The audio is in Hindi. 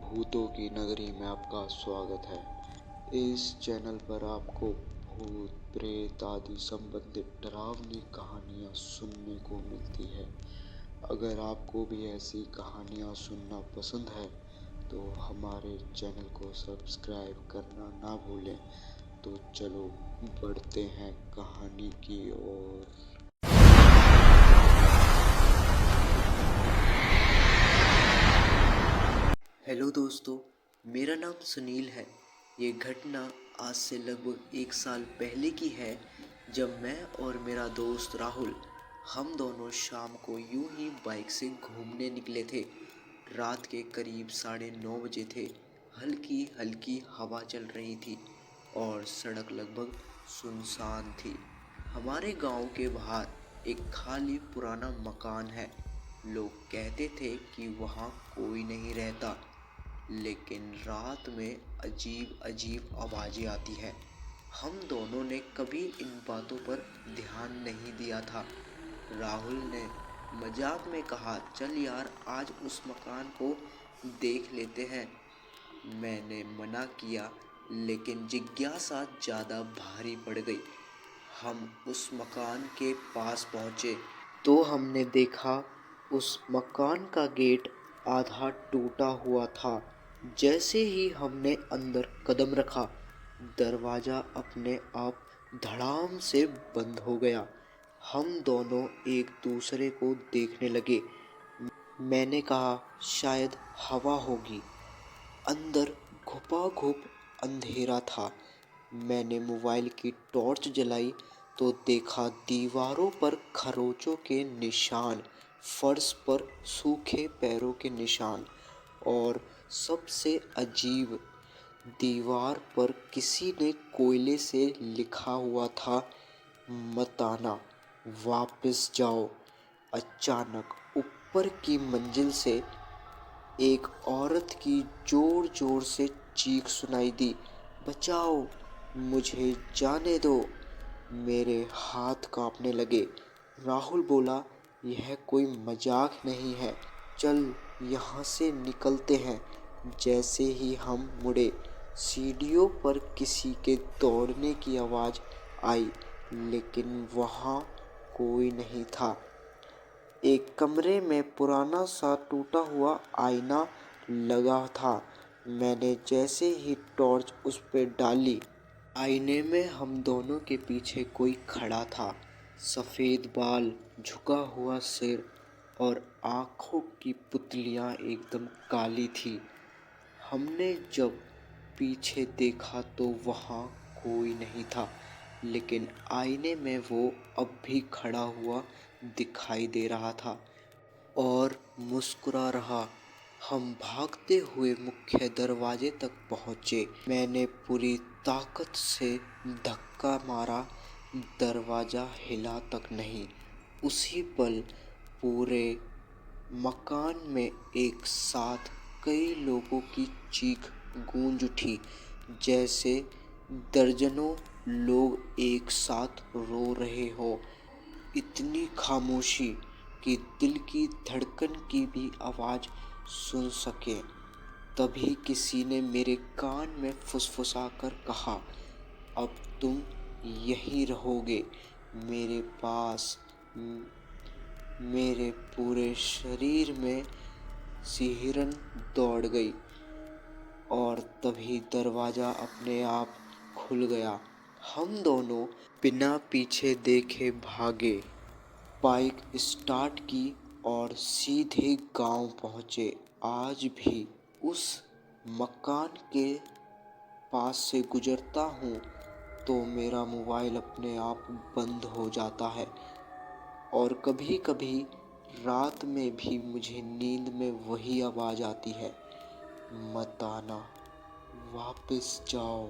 भूतों की नगरी में आपका स्वागत है। इस चैनल पर आपको भूत प्रेत आदि संबंधित डरावनी कहानियाँ सुनने को मिलती है। अगर आपको भी ऐसी कहानियाँ सुनना पसंद है तो हमारे चैनल को सब्सक्राइब करना ना भूलें। तो चलो बढ़ते हैं कहानी की ओर। हेलो दोस्तों, मेरा नाम सुनील है। ये घटना आज से लगभग 1 साल पहले की है, जब मैं और मेरा दोस्त राहुल हम दोनों शाम को यूं ही बाइक से घूमने निकले थे। रात के करीब 9:30 बजे थे। हल्की हल्की हवा चल रही थी और सड़क लगभग सुनसान थी। हमारे गांव के बाहर एक खाली पुराना मकान है। लोग कहते थे कि वहाँ कोई नहीं रहता, लेकिन रात में अजीब अजीब आवाज़ें आती हैं। हम दोनों ने कभी इन बातों पर ध्यान नहीं दिया था। राहुल ने मजाक में कहा, चल यार, आज उस मकान को देख लेते हैं। मैंने मना किया, लेकिन जिज्ञासा ज़्यादा भारी पड़ गई। हम उस मकान के पास पहुँचे तो हमने देखा उस मकान का गेट आधा टूटा हुआ था। जैसे ही हमने अंदर कदम रखा, दरवाज़ा अपने आप धड़ाम से बंद हो गया। हम दोनों एक दूसरे को देखने लगे। मैंने कहा, शायद हवा होगी। अंदर घुपाघुप अंधेरा था। मैंने मोबाइल की टॉर्च जलाई तो देखा दीवारों पर खरोंचों के निशान, फर्श पर सूखे पैरों के निशान, और सबसे अजीब, दीवार पर किसी ने कोयले से लिखा हुआ था, मत आना, वापस जाओ। अचानक ऊपर की मंजिल से एक औरत की जोर जोर से चीख सुनाई दी, बचाओ, मुझे जाने दो। मेरे हाथ कांपने लगे। राहुल बोला, यह कोई मजाक नहीं है, चल यहाँ से निकलते हैं। जैसे ही हम मुड़े, सीढ़ियों पर किसी के दौड़ने की आवाज़ आई, लेकिन वहाँ कोई नहीं था। एक कमरे में पुराना सा टूटा हुआ आईना लगा था। मैंने जैसे ही टॉर्च उस पर डाली, आईने में हम दोनों के पीछे कोई खड़ा था। सफ़ेद बाल, झुका हुआ सिर और आँखों की पुतलियाँ एकदम काली थी। हमने जब पीछे देखा तो वहाँ कोई नहीं था, लेकिन आईने में वो अब भी खड़ा हुआ दिखाई दे रहा था और मुस्कुरा रहा। हम भागते हुए मुख्य दरवाजे तक पहुँचे। मैंने पूरी ताकत से धक्का मारा, दरवाज़ा हिला तक नहीं। उसी पल पूरे मकान में एक साथ कई लोगों की चीख गूंज उठी, जैसे दर्जनों लोग एक साथ रो रहे हो। इतनी खामोशी कि दिल की धड़कन की भी आवाज़ सुन सके। तभी किसी ने मेरे कान में फुसफुसाकर कहा, अब तुम यहीं रहोगे मेरे पास। मेरे पूरे शरीर में सिहरन दौड़ गई और तभी दरवाज़ा अपने आप खुल गया। हम दोनों बिना पीछे देखे भागे, बाइक स्टार्ट की और सीधे गांव पहुँचे। आज भी उस मकान के पास से गुजरता हूँ तो मेरा मोबाइल अपने आप बंद हो जाता है, और कभी कभी रात में भी मुझे नींद में वही आवाज़ आती है, मत आना, वापस जाओ।